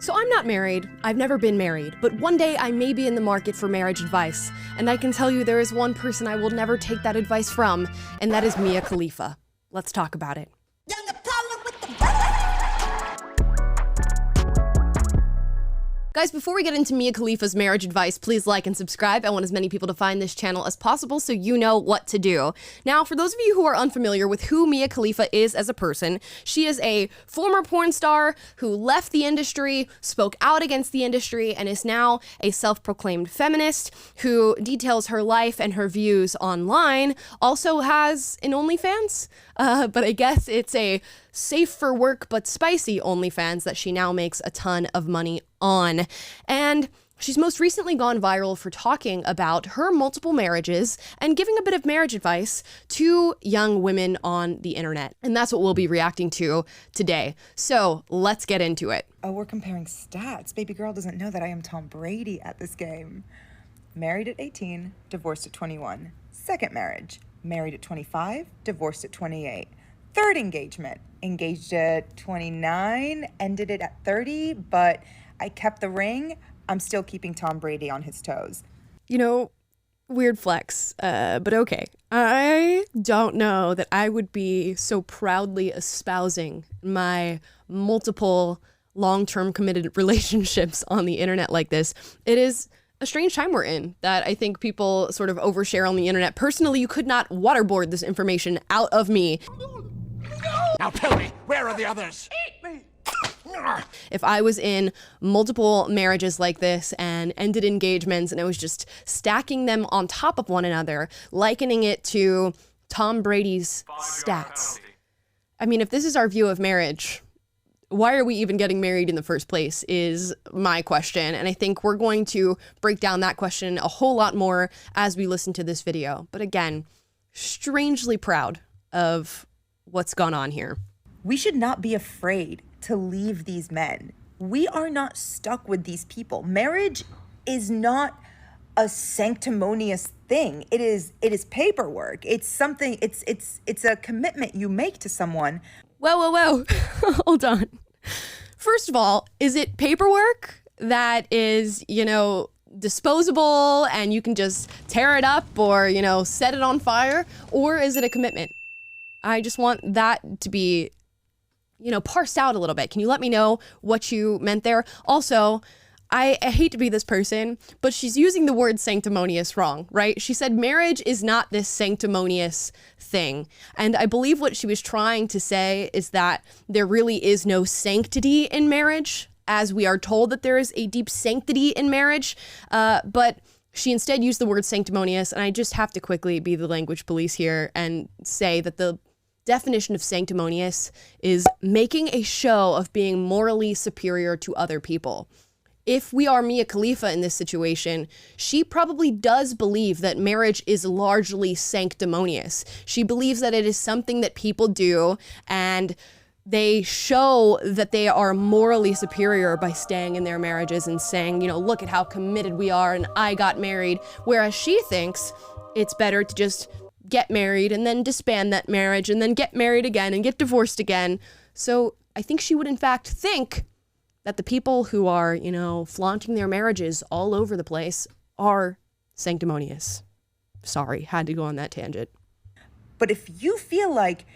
So I'm not married, I've never been married, but one day I may be in the market for marriage advice, and I can tell you there is one person I will never take that advice from, and that is Mia Khalifa. Let's talk about it. Guys, before we get into Mia Khalifa's marriage advice, please like and subscribe. I want as many people to find this channel as possible so you know what to do. Now, for those of you who are unfamiliar with who Mia Khalifa is as a person, she is a former porn star who left the industry, spoke out against the industry, and is now a self-proclaimed feminist who details her life and her views online. Also has an OnlyFans, but I guess it's a safe for work but spicy OnlyFans that she now makes a ton of money on. And she's most recently gone viral for talking about her multiple marriages and giving a bit of marriage advice to young women on the internet. And that's what we'll be reacting to today. So let's get into it. Oh, we're comparing stats. Baby girl doesn't know that I am Tom Brady at this game. Married at 18, divorced at 21. Second marriage, married at 25, divorced at 28. Third engagement, engaged at 29, ended it at 30, but I kept the ring. I'm still keeping Tom Brady on his toes. You know, weird flex, but okay. I don't know that I would be so proudly espousing my multiple long-term committed relationships on the internet like this. It is a strange time we're in that I think people sort of overshare on the internet. Personally, you could not waterboard this information out of me. Now tell me, where are the others? Eat me! If I was in multiple marriages like this and ended engagements and I was just stacking them on top of one another, likening it to Tom Brady's stats. I mean, if this is our view of marriage, why are we even getting married in the first place is my question. And I think we're going to break down that question a whole lot more as we listen to this video. But again, strangely proud of what's gone on here. We should not be afraid to leave these men. We are not stuck with these people. Marriage is not a sanctimonious thing. It is paperwork. It's something, it's a commitment you make to someone. Whoa. Hold on. First of all, is it paperwork that is, disposable and you can just tear it up or, set it on fire? Or is it a commitment? I just want that to be, parsed out a little bit. Can you let me know what you meant there? Also, I hate to be this person, but she's using the word sanctimonious wrong, right? She said marriage is not this sanctimonious thing. And I believe what she was trying to say is that there really is no sanctity in marriage, as we are told that there is a deep sanctity in marriage. But she instead used the word sanctimonious, and I just have to quickly be the language police here and say that the definition of sanctimonious is making a show of being morally superior to other people. If we are Mia Khalifa in this situation, she probably does believe that marriage is largely sanctimonious. She believes that it is something that people do and they show that they are morally superior by staying in their marriages and saying, look at how committed we are and I got married. Whereas she thinks it's better to just get married and then disband that marriage and then get married again and get divorced again. So I think she would in fact think that the people who are, flaunting their marriages all over the place are sanctimonious. Sorry, had to go on that tangent. But if you feel like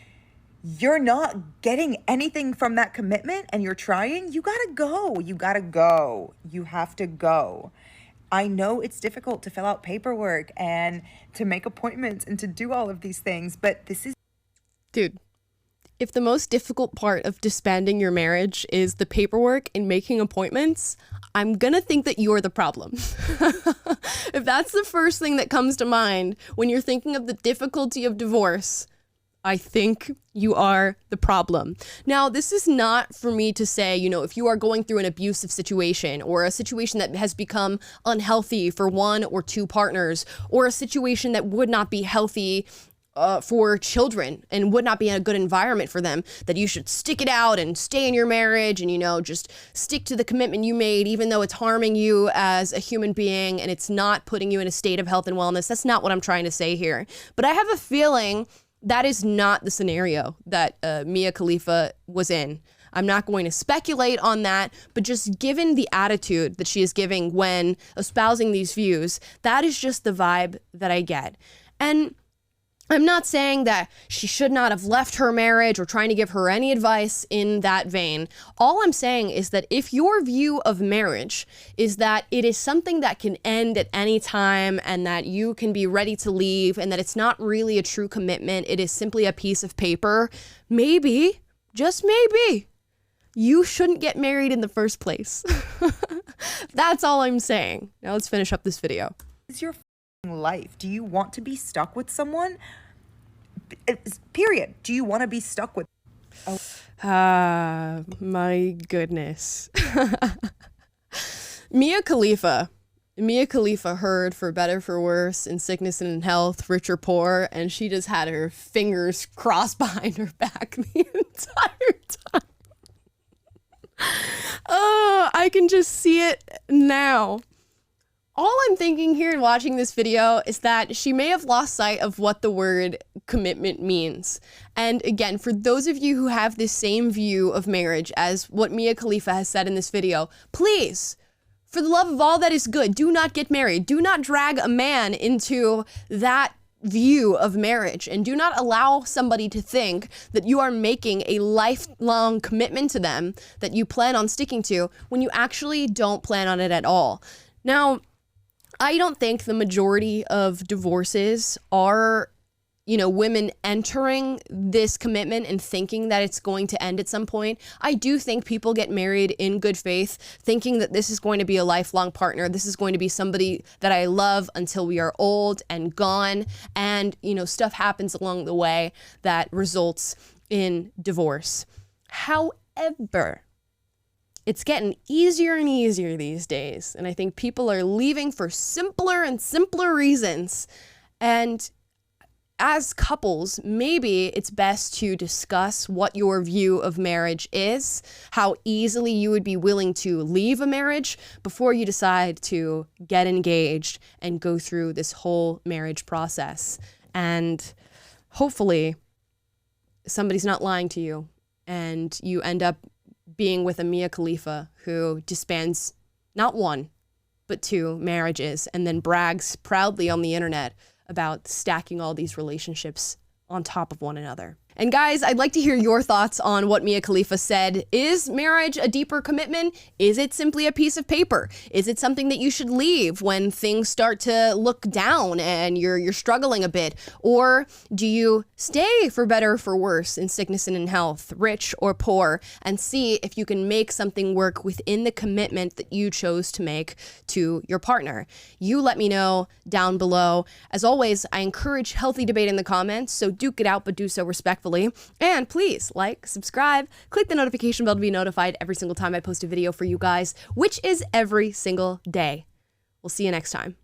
you're not getting anything from that commitment and you're trying, you gotta go. You gotta go. You have to go. I know it's difficult to fill out paperwork and to make appointments and to do all of these things, but this is... Dude, if the most difficult part of disbanding your marriage is the paperwork and making appointments, I'm gonna think that you're the problem. If that's the first thing that comes to mind when you're thinking of the difficulty of divorce, I think you are the problem. Now, this is not for me to say, if you are going through an abusive situation or a situation that has become unhealthy for one or two partners, or a situation that would not be healthy for children and would not be a good environment for them, that you should stick it out and stay in your marriage and, just stick to the commitment you made, even though it's harming you as a human being and it's not putting you in a state of health and wellness. That's not what I'm trying to say here. But I have a feeling that is not the scenario that Mia Khalifa was in. I'm not going to speculate on that, but just given the attitude that she is giving when espousing these views, that is just the vibe that I get. And I'm not saying that she should not have left her marriage or trying to give her any advice in that vein. All I'm saying is that if your view of marriage is that it is something that can end at any time and that you can be ready to leave and that it's not really a true commitment, it is simply a piece of paper, maybe, just maybe, you shouldn't get married in the first place. That's all I'm saying. Now let's finish up this video. It's your life. Do you want to be stuck with someone? Period. Do you want to be stuck with? My goodness. Mia Khalifa heard For Better For Worse, in sickness and in health, rich or poor, and she just had her fingers crossed behind her back the entire time. Oh, I can just see it now. All I'm thinking here in watching this video is that she may have lost sight of what the word commitment means. And again, for those of you who have this same view of marriage as what Mia Khalifa has said in this video, please, for the love of all that is good, do not get married. Do not drag a man into that view of marriage, and do not allow somebody to think that you are making a lifelong commitment to them that you plan on sticking to when you actually don't plan on it at all. Now, I don't think the majority of divorces are, women entering this commitment and thinking that it's going to end at some point. I do think people get married in good faith, thinking that this is going to be a lifelong partner. This is going to be somebody that I love until we are old and gone. And, stuff happens along the way that results in divorce. However, it's getting easier and easier these days. And I think people are leaving for simpler and simpler reasons. And as couples, maybe it's best to discuss what your view of marriage is, how easily you would be willing to leave a marriage before you decide to get engaged and go through this whole marriage process. And hopefully somebody's not lying to you and you end up being with a Mia Khalifa who disbands not one, but 2 marriages and then brags proudly on the internet about stacking all these relationships on top of one another. And guys, I'd like to hear your thoughts on what Mia Khalifa said. Is marriage a deeper commitment? Is it simply a piece of paper? Is it something that you should leave when things start to look down and you're struggling a bit? Or do you stay for better or for worse, in sickness and in health, rich or poor, and see if you can make something work within the commitment that you chose to make to your partner? You let me know down below. As always, I encourage healthy debate in the comments, so duke it out, but do so respectfully. And please like, subscribe, click the notification bell to be notified every single time I post a video for you guys, which is every single day. We'll see you next time.